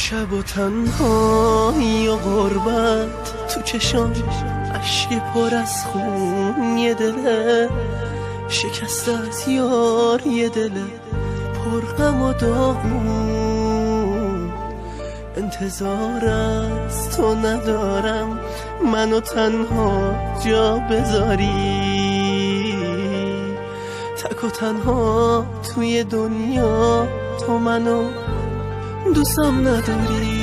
شب و تنهایی و غربت تو چشام اشک پر از خون، یه دل شکسته از یار، یه دل پر غم و داغون. انتظار از تو ندارم منو تنها جا بذاری، تک و تنها توی دنیا تو منو دوستم نداری.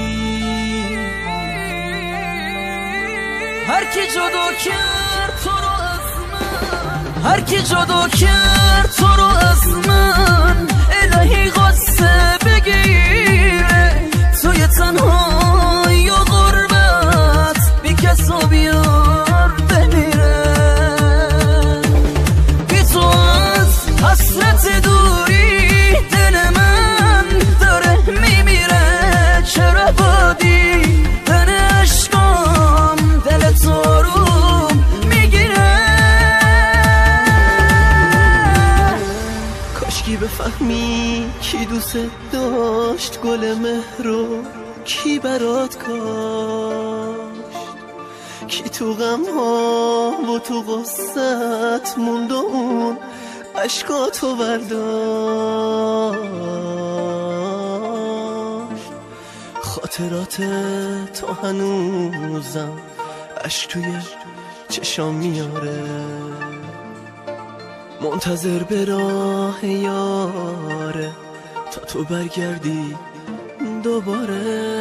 هر کی جدا کرد تو رو از من، هر کی جدا کرد تو رو از من، الهی قصه بگیره توی تنهایی و غربت، بی کس و بیار بمیره. بی تو از حسرت دوری دل من داره میمیره. چرا بادی تن عشقام دل تو رو میگیره. کاشکی بفهمی کی دوست داشت گل مهر رو، کی برات کاشت، کی تو غم ها و تو غصت موند و اون عشقاتو برداشت. خاطرات تو هنوزم عشق توی چشام میاره، منتظر به راه یاره تا تو برگردی دوباره.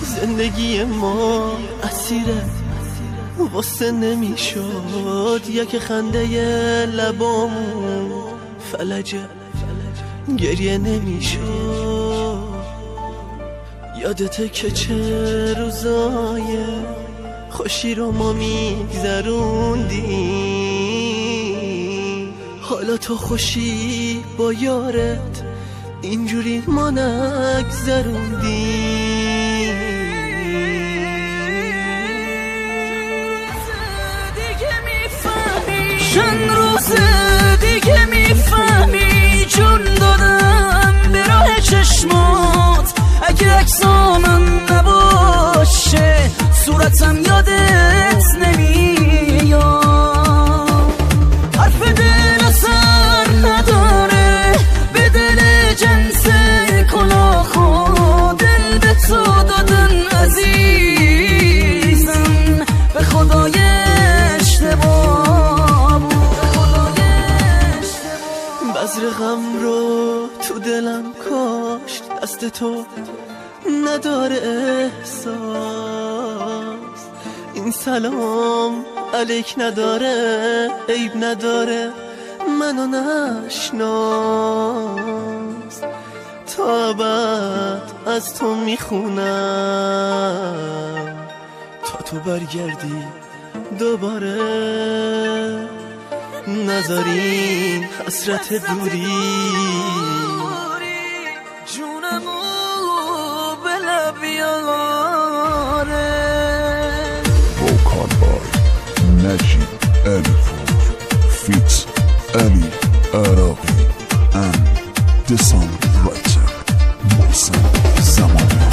زندگی ما اسیره واسه نمیشد، یک خنده لبامون فلجه گریه نمیشد. یادته که چه روزای خوشی رو ما میگذروندیم، حالا تو خوشی با یارت اینجوری ما نگذروندیم. چند روز دیگه میفهمی جون دادم به راه چشمات. اگه عکسامم نباشه صورتم یادت نمیاد. حرف دل اثر نداره به دل جنس کلاخو، دل به تو دادن عزیزم به خدای اشتباه بود. بذر غم رو تو دلم کاشت، دست تو نداره احساس. این سلام علیک نداره، عیب نداره منو نشناس. تا ابد از تو میخونم تا تو برگردی دوباره. نذارین حسرت دوری جونمو به لب یاره. vocal by Najib Alipour feats Ali Araqi and the songwriter Mohsen Zamani.